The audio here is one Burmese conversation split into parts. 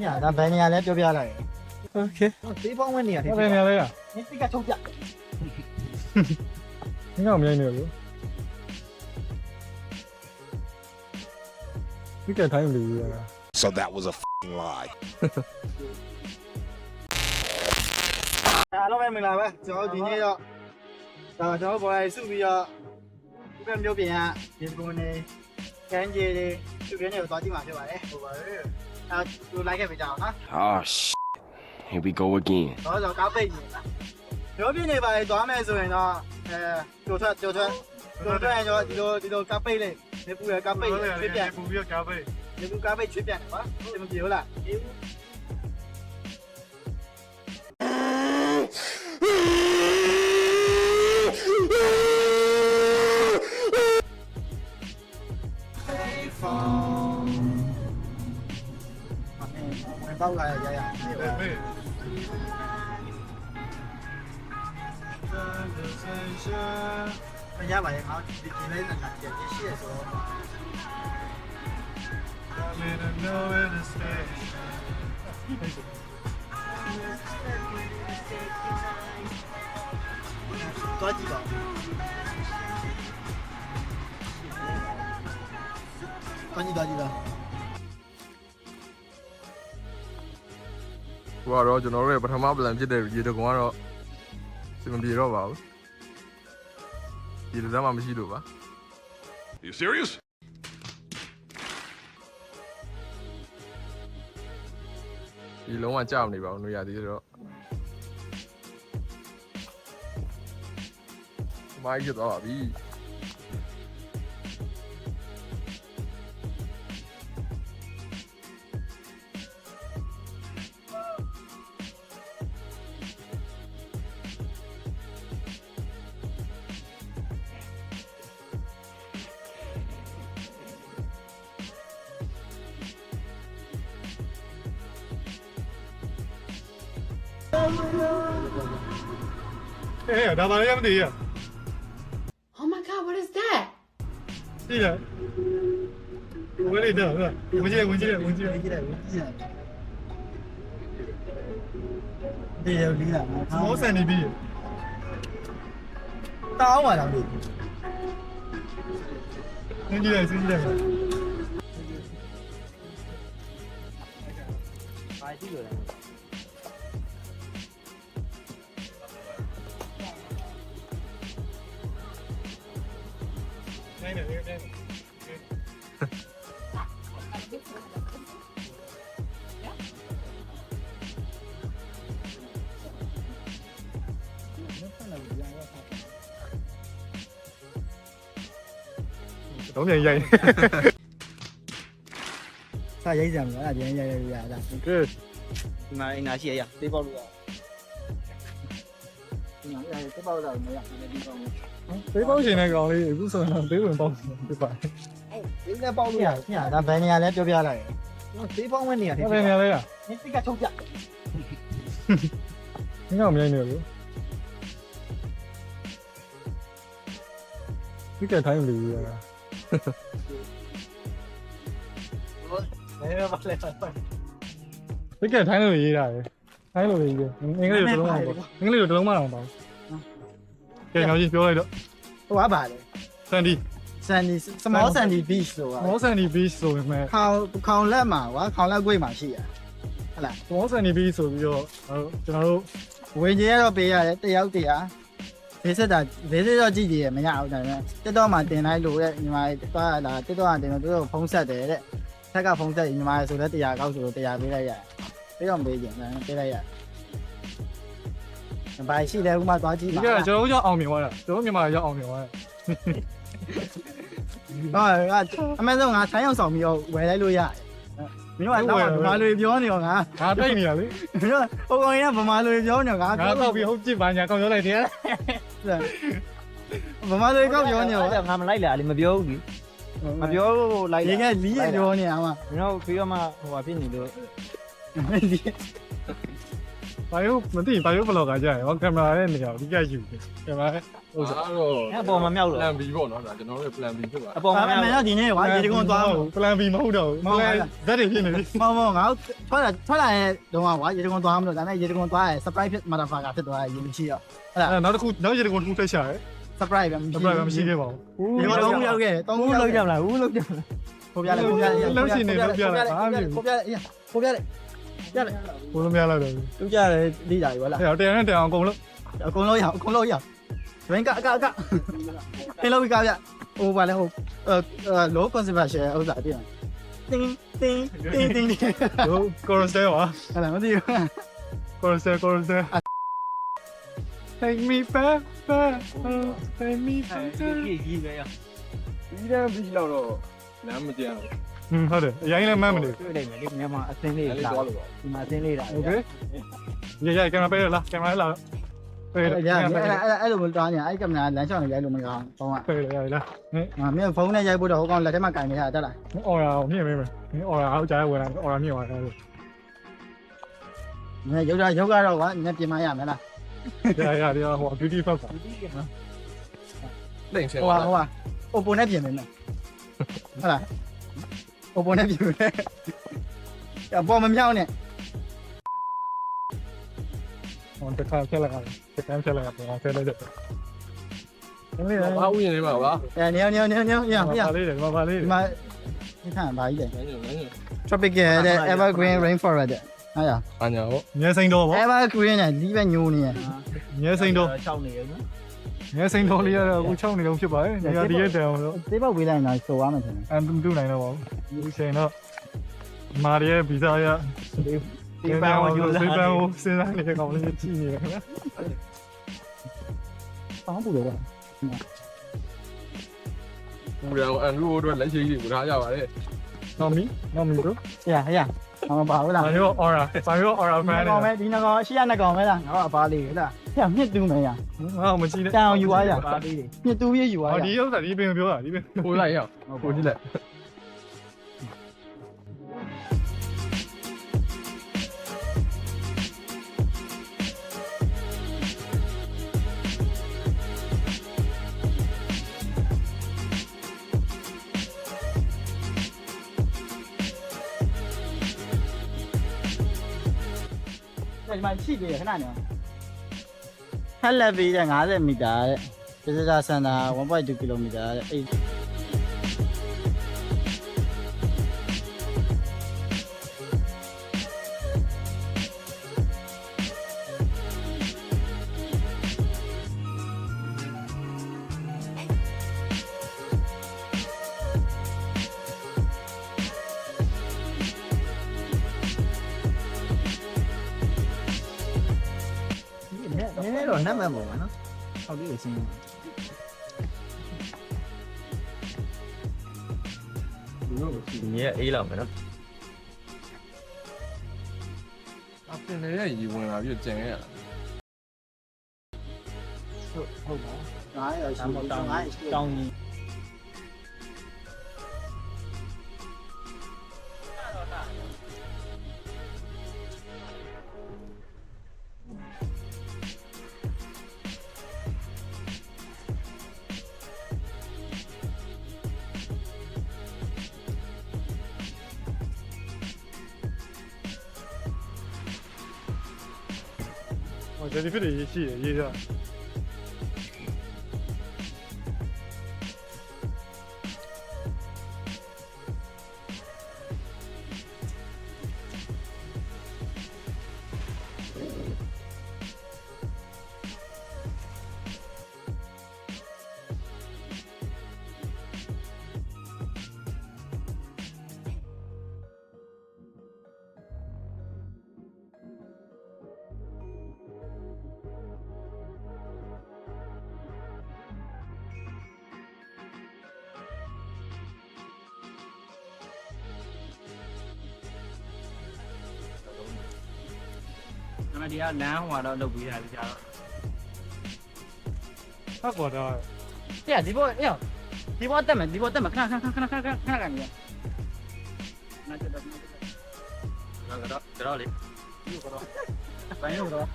ညဒါဘယ်နေရာလဲပြောပြလိုက် โอเค သေးပေါင်းဝင်နေရတယ် ဘယ်နေရာလဲอ่ะ 你这个抽奖， ငါ့မြိုင်းနေလို့ဒီကတိုင်းလူရတာ So that was a f***ing lie. အားလုံးပဲမင်္ဂလာပါကျွန်တော်ဒီနေ့တော့ကျွန်တော်ပေါ်လိုက်စုပြီးတော့ဒီဘက်မျိုးပြင်ကဒီကုန်းနေကန်းကြီးတွေသူပြင်းတွေကိုသွားကြည့်မှာဖြစ်ပါတယ်ဟုတ်ပါရဲ့အဲသူလိုက်ခဲ့ပြကြအောင်နော် Oh shit. Here we go again. တော့ကားပိတ်နေတာမျိုးပြင်နေပါလေသွားမယ်ဆိုရင်တော့ကျော်ထွက်ရင်တော့ဒီလိုကားပိတ်လိုက်ဒီပူရကားပိတ်ချွေးပြန် ပူပြီးကားပဲ ဒီပူကားပိတ်ချွေးပြန်တယ်ကွာဒီမပြေဘူးလားပေါက်လာရရမရပါရဲ့ငါဒီလေးနဲ့ပြန်ကြည့်ရှိရဆိုတော့သွားကြည့်တော့သွားကြည့်တော့ ဟိုကတော့ကျွန်တော်တို့ရဲ့ပထမ plan ဖြစ်တဲ့ရေတကုံကတော့စင်မပြေတော့ပါဘူးဒီလိုမှမရှိလို့ပါ You serious? ဒီလုံးဝကြောက်နေပါဘူးနှွေရသေးတော့မိုက်ရတော့ပြီဒါပါလေမသိရ Oh my god, what is that? သိလားဝယ်လိုက်တော့ဝင်ကြည့် ဒီလိုလီးလာ မောဆန်နေပြီ တောင်းပါလားလို့ ဝင်ကြည့်လိုက် ဘာရှိလို့လဲ နိုင်တယ်နိုင်တယ် တော့ပြန်ရိုက် စာရိုက်ကြမှာအဲ့ဒါပြန်ရိုက်ရတာ ကဲ ဒီမှာအင်နာရှိရသေးပေါက်လို့ရဒီမှာသေးပေါက်တော့မရဘူးဒီပေါက် သေးပေါက်ရှင်တဲ့ကောင်လေးအခုဆိုရင်သေးဝင်ပေါက်ဖြစ်ပါ ဒီနဲ့ပေါက်လို့ရညဒါဘယ်နေရာလဲပြောပြလိုက်သေးပေါက်ဝင်နေရတယ် ဘယ်နေရာလဲอ่ะ 你这个抽奖， ငါ့မြိုင်းနေလို့ဒီကတိုင်းလူရတာ 没有吧？来， ဒီကတိုင်းလူရေးတာရယ်တိုင်းလူရေးအင်္ဂလိပ်လိုတစ်လုံးမပေါ့အင်္ဂလိပ်လိုတစ်လုံးမအောင်ပါဘူးကဲငါကြီးပြောလိုက်တော့ 我把嘞， စန်ဒီ small sandy beach ဆို မော 啊， ဆန်ဒီဘီဆိုပေမဲ့ ခေါင်လက်မှာကွာခေါင်လက်ကွေ့မှာရှိရဟလာ မောဆန်ဒီဘီဆိုပြီးတော့ကျွန်တော်တို့ ဝင်ကြီးရတော့ပေးရတယ်တယောက်တရာဘေးဆက်တော့ကြည့်ကြည့်ရမရဘူးဒါပေမဲ့တက်တော့မှတင်လိုက်လို့ရဲ့ညီမသွားလာတက်တော့တင်တော့သူတို့ဖုံးဆက်တယ်တဲ့ဆက်ကဖုံးဆက်ညီမဆိုတော့100ကောက်ဆိုတော့100ပေးလိုက်ရတယ်ပေးတော့မပေးကြဘူးပေးလိုက်ရတယ်ဘာရှိလဲဥမာသွားကြည့် ဒီ ပါ ကကျွန်တော်တို့ရောက်အောင်မြင်သွားတာကျွန်တော်မြန်မာရောက်အောင်မြင်သွားတာ အမေဆုံးငါဆိုင်းအောင်ဆောင်ပြီးတော့ဝယ်လိုက်လို့ရတယ်မင်းကတော့ဗမာလူပြောနေတော့ငါ ငါတိတ်နေရလေ မင်းဟိုကောင်ကြီးကဗမာလူပြောနေတော့ငါ ငါတော့ပြီးဟုတ်ကြည့်ပါညာကောက်ပြောလိုက်တယ် ဗမာလူကပြောနေတော့ ငါမလိုက်လာလေမပြောဘူးလीမပြောလိုက် ဒီကလီးပြောနေအောင် ကျွန်တော်ပြီးတော့မှဟိုဟာဖြစ်နေလို့ ဘာလို့မသိဘာလို့ဘလော့ကကြာရောကင်မရာရဲ့နေရာကိုဒီကယူတယ်ကင်မရာရဲ့ဟုတ်စား တော့ အဲ့အပေါ်မှာမြောက်လို့ plan B ပေါ့နော်ဒါကျွန်တော်တို့ plan B ဖြစ်ပါ အပေါ်မှာ အမေ မြောက် တော့ဒီနေ့ကွာရေတကုံသွားမှာ plan B မဟုတ်တော့ဘူး plan Z တွေဖြစ်နေပြီ မဟုတ်ငါထွက်လာရဲ့တော့ကွာရေတကုံသွားမလို့ဒါနဲ့ရေတကုံသွားရဲ့ surprise ဖြစ်မှာတာဖာကဖြစ်သွားရင်မရှိတော့ဟုတ်လား အဲ့နောက်တစ်ခုနောက်ရေတကုံတစ်ခုထက်ရှာတယ် surprise ပဲ တပည့်ကမရှိခဲ့ပါဘူး ဒီမှာတော့ရောက်ခဲ့တယ်တော့ ဦးလောက်ကြမလားဦးလောက်ကြမလား ကိုပြရတယ်ကိုပြရတယ်ကိုပြရတယ်ကိုပြရတယ်ကိုပြရတယ်ရတယ် ဘိုးလုံးများလောက်တော့ သူကြတယ်လိတာကြီးဟုတ်လား အဲ့တော့တရားနဲ့တရားအောင်ကုန်လို့ အကုန်လုံးရအောင်အကုန်လုံးရအောင်ဒရင်ကအကဖင်လို့ကပြဟိုပါလဲဟိုlow conservation ဥစ္စာတည်တင်းတင်းတင်းတင်း ဟို chorusel ပါ ဟဲ့လားမသိဘူး chorusel take me back take me back ကြီးပဲရ ပြီးတဲ့ B လောက်တော့လမ်းမကျန်ဘူး ဟုတ်တယ်အရင်လည်းမှန်းမနေ တွေ့လိုက်မယ်ဒီမြန်မာအသင်းလေး အဲ့ လာ လေးသွားလို့ပါ ဒီမှာအသင်းလေးလာ โอเคရကင်မရာပေးရလားကင်မရာလာပေးရ အဲ့လိုမျိုးတောင်းနေအဲ့ကင်မရာလမ်းချောင်းနေရိုက်လို့မကောင်းဖုန်းက ပေးရရလားဟင် မင်းဖုန်းနဲ့ရိုက်ဖို့တော့ဟိုကောင်လက်ထဲမှာကင်နေတာတက်လာ အော်ရအောင်မြင်မေးမယ်ဟင်အော်ရအောင်ကြားရဝင်လာအော်ရမြင်သွားတယ် မင်းရုပ်ကတော့ကွာနည်းပြင်မရမယ်လား ရဟို beauty fuck ပါ လိမ့်ဆဲ ဟိုဟာ Oppo နဲ့ပြင်မယ်နော်ဟုတ်လား Oppo နဲ့ပြင်မယ်အပေါ်မမြောက်နဲ့ ဟိုတစ်ခါဖြတ်လိုက်ရတယ်တစ်ခါဖြတ်လိုက်ရတယ်ဖြတ်လိုက်တယ်အဲ့လေ ဘာဥယျာဉ်လေးပါကွာ နေရပါလေးတယ်ပါလေး ဒီမှာဒီခါဘာကြီးလဲ လမ်းညွှန်လမ်းညွှန် tropical တဲ့ evergreen rainforest တဲ့ဟာရ ဘာညာပေါ့ ငယ်စိန်တော်ဗော evergreen နဲ့လီးပဲညိုးနေရ ငယ်စိန်တော် 6နေရနော် ငယ်စိန်တော်လေးရတော့အခု6နေလုံးဖြစ်ပါတယ်နေရာဒီရက်တန်အောင်လို့ သေးပေါက်ဝေးလိုက်ရင်ဆိုသွားမယ်ထင်တယ် အန်တူနိုင်တော့ပါဘူးဒီချိန်တော့မာရီရဲ့ဗီဇာရ ဒီပန်းကိုယူလာ ဒီပန်းကိုစဉ်းစားနေတဲ့ကောင်လေးကြည့်နေတယ်ခင်ဗျာ ပေါင်းပူလို့ကွာ ပူတယ်အန်ဒရူတို့လက်ရှိကြီးကိုထားကြပါလေ နော်မီတို့ ဟရမပါဘူးလား ဘာလို့အော်ရာဘာလို့အော်ရာဖန်နေ ကောင်မဲဒီနှစ်ကောင်ရှိရနှစ်ကောင်မဲလားငါတော့အပါလေးဟလားဟဲ့မြစ်တူးမယ်ရ ငါ့မကြည့်နဲ့ တန်အောင်ယူသွားရ ပါလေးတွေ မြစ်တူးရယူသွား ဟော ရ ဒီဥစ္စာဒီပင်ပြောတာဒီပင် ပို့လိုက်ရအောင်ပို့ကြည့်လိုက် ဒီမှာရှိသေးတယ်ခဏနေဟက်လက်ပြီးတဲ့50မီတာတဲ့ပစ္စည်းစံတာ 1.2 ကီလိုမီတာတဲ့အေးနည်းနည်းတော့နတ်မှန်ပါဘောနော်ဟုတ်ပြီအစင်း ညီအေးလောက်မယ်နော် အပင်လေးရဲ့ရီဝင်လာပြီးကျန်ခဲ့ရတာ ဟုတ်ပါ900ရှိတယ်900ရှိတယ် တောင်းကြီး ဟောဒီဖြစ်ရေးရှိရေးစား အမဒီကလမ်းဟိုတော့လုပ်ပြီးတာကြတော့ ဟောပေါ်တော့ တဲ့ဒီဘောအေးဒီဘောတက်မယ်ခဏကနေရ နာကျတော့လေ ဘယ်လိုတော့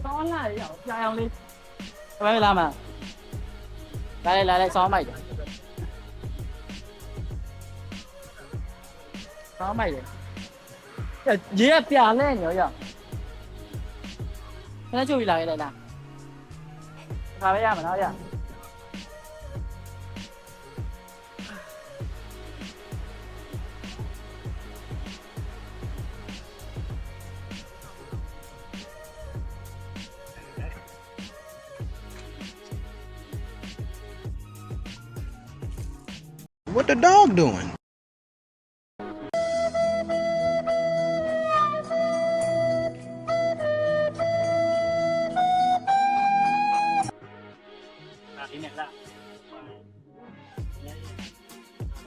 ဆောင်းလာရအောင်ကြာအောင်လေး ဘယ်လာမှာလာလေစောင်းမိုက်တယ်စောင်းမိုက်တယ်ရေကပြလဲညောရခဏချုပ်ပြီးလာခဲ့လိုက်လားခါပဲရမှာနော်ရ What the dog doing?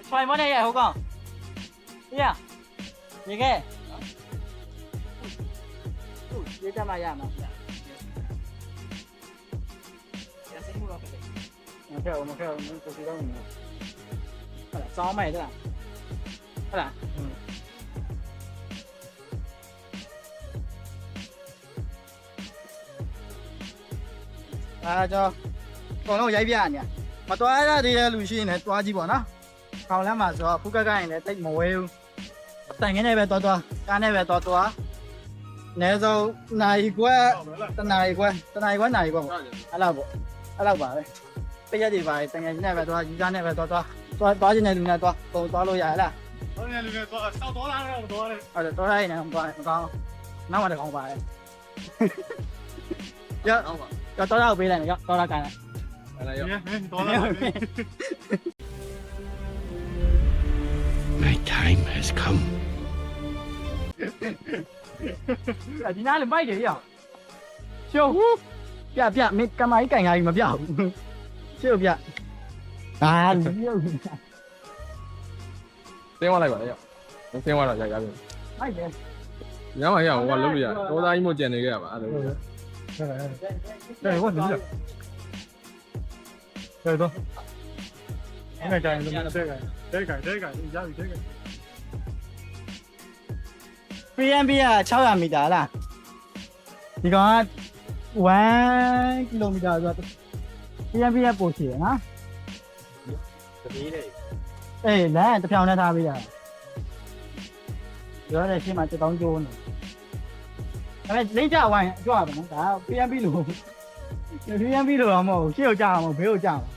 Xoay món này vậy hả con? Đi à? Gì cái? Đi cho mày làm à? Mà theo, nó có gì đâu nhỉ? Hay là xó mày thế à? Hay là? Cho còn nó giấy bia nhỉ? Mà toa ra thì lùi xin này toa gì bỏ nó? Không lắm mà cho phút cái này tích mồ yêu. Tại cái này về toa, cái này về toa. Nếu đâu này quá, này quá này quá. Alo bảo đây. Bây giờ thì phải tại cái này về toa, cái này về toa trên này đừng này toa lôi dài là. Toa này đừng toa, sao toa ra đâu toa đây. Toa đây này không có. Nó mà được không phải. Dạ. Cho toa đâu bị này này, toa ra cái này. Toa ra. My time has come. Ở tí nào lên bay kìa. Siêu. Bịa mấy cái máy cảnh này mà bịa. Siêu bịa. À, siêu. ဆင်းသွားလိုက်ပါလေ။ဆင်းသွားတော့ရပြီ Máy kìa. ။ညမရအောင်ဟိုကလုပ်လို့ရ။တောသားကြီးမို့ကြံနေခဲ့ရပါအဲ့လို။ Đây có gì vậy? Đây thôi. Cái này cài luôn, đây cài, giá gì thế cài. PMB က600 m လားဒီကောင်က1 km ဆိုတော့ PMB ကပို့ချင်နော်တပီးလေးအေးလမ်းတစ်ဖြောင်းနဲ့ထားပေးတာရောတဲ့ရှင်းမှာတောင်းကျိုးနေဒါပေမဲ့လိမ့်ကြဝိုင်းကြွပါမယ်နော်ဒါ PMB လို့ PMB လို့တော့မဟုတ်ဘူးရှေ့ကိုကြာမှာမဟုတ်ဘေးကိုကြာမှာ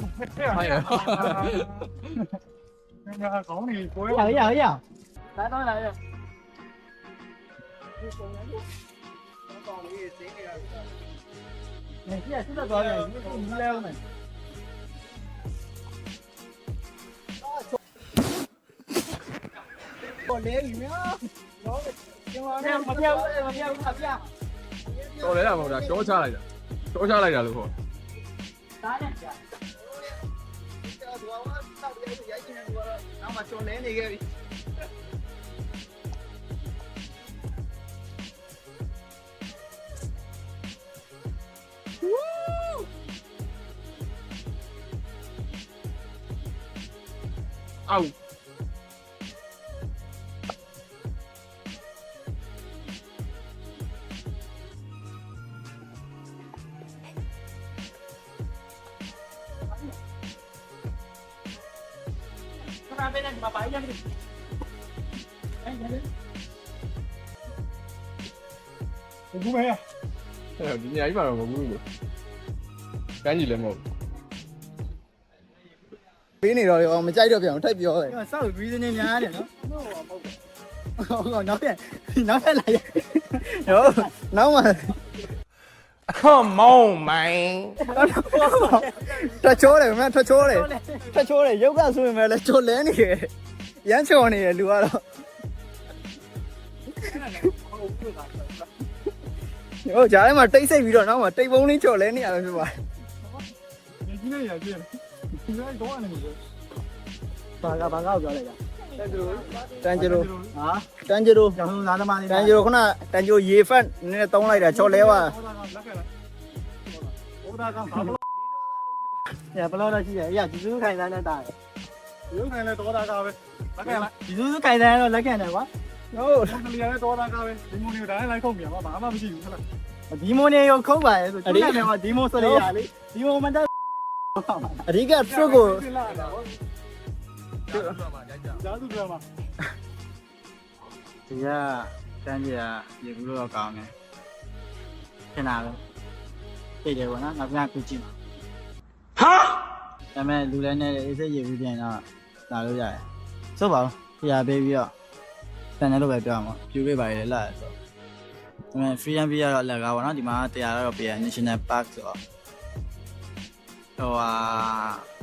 ဟုတ်ရဲ့ Nhà có này cuối. Dạ. Đã nói lại rồi. Này kia chúng ta gọi là những leo này. Còn leo gì nữa? Mà theo thật ra. တော်လဲတာမဟုတ်တာရှောချလိုက်တာရှောချလိုက်တာလို့ခေါ် Đá này. Nó mà trốn lên đi ghê đi. Au. Ra bên này mà bãi ra đi. Cũng mẹ. ဒီညကြီးပါတော့မဟုတ်ဘူးလို့ကမ်းကြီးလည်းမဟုတ် Bí này rồi mà chay được kiểu thấy biểu rồi. Nhưng mà sao phải bí trên nhà này nó. Không, nó phải lại. Đó, nó mà Come on, man. ta chỗ này mà ta chỗ này dốc ra rồi mà là chỗ lớn này. Dán chỗ này lùa rồi. Ôi trời mà tây xây bị rồi nó mà tây bông lên chỗ lớn này rồi mà. Cái này là gì? Cái này có này. Bà gạo rồi này. Tanjiro. Hả? Tanjiro. Tanjiro khona Tanjiro ye fan nên tông lại để cho léo à. ညဘလို့တော့ရှိတယ်။ဒီစုခိုင်သားနဲ့တာတယ် ရုပ်နိုင်လဲတော်တာကားပဲလက်ခံလိုက် ။ဒီစုခိုင်သားတော့လက်ခံတယ်ကွာ ဟုတ်ကလေးလည်းတော်တာကားပဲဒီမိုနီကိုတိုင်းလိုက်ခုံပြန်ပါဘာမှမရှိဘူးဟုတ်လား ။ဒီမိုနေကိုခုတ်ပါရဲ့ဆိုသူကလည်းဒီမိုဆိုရရလေ။ဒီမိုမတက်အဓိကသူ့ကို ပြလာတာဟော ကြား ဂျာစုပြန်မှာ ဒီကတန်းကြီးကရေဘူးလို့ကောင်းတယ်ခဏပဲသိတယ်ကွာနော်နောက်ပြန်ခုကြည့်ဟာဒါပေမဲ့လူလည်းနဲ့အေးစိတ်ရေဘူးပြန်တော့လာလို့ရတယ်စိုးပါဦးတရားပေးပြီးတော့တန်တယ်လို့ပဲပြောမှာပြူလေးပါလေလာဆိုဒါပေမဲ့ free and free ကတော့လက်ကားပါနော်ဒီမှာတရားတော့ပေးရ national park ဆိုတော့ဟိုဟာ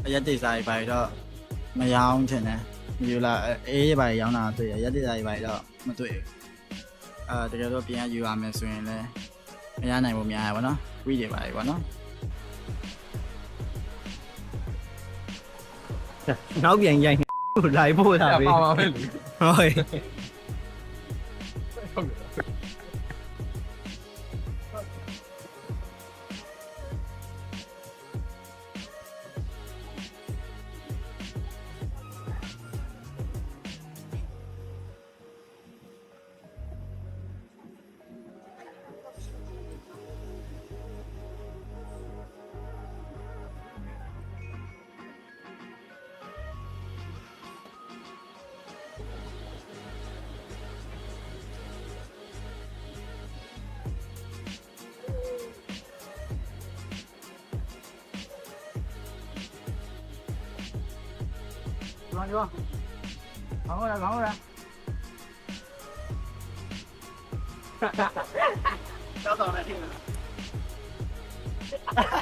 အရက်တိစားကြီးပါတော့မရောင်းချင်တယ်ဒီလိုအေးရပါရောင်းတာတွေ့ရရက်တိစားကြီးပါတော့မတွေ့ဘူးတကယ်တော့ပြန်ယူရမယ်ဆိုရင်လည်းမရနိုင်ဘူးများရပါတော့ဝိတွေပါလေပေါ့နော်နောက်ပြန်ရိုက်နေလိုက်ဖို့တာပဲ ပါပါပဲလေ ဟုတ် Come on, come on. Vamos ahora, vamos ahora.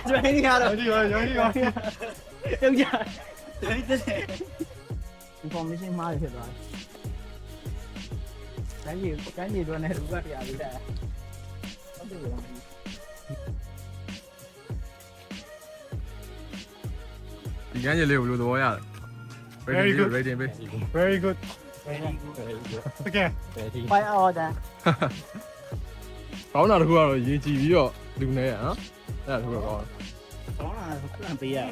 Johnny à rồi. Johnny rồi Đâu giờ? Đấy thế này. Còn mấy cái mai thì rồi. Cái gì luôn này đúng rồi à bây giờ. Không được rồi. Đi cái gì liều luôn rồi à Very good. rating ပဲ very good okay Quay order. ကောင်းတာတစ်ခုကတော့ရေကြည်ပြီးတော့လူနေရနော်အဲ့ဒါတစ်ခုတော့ကောင်း Đó là làm gì à?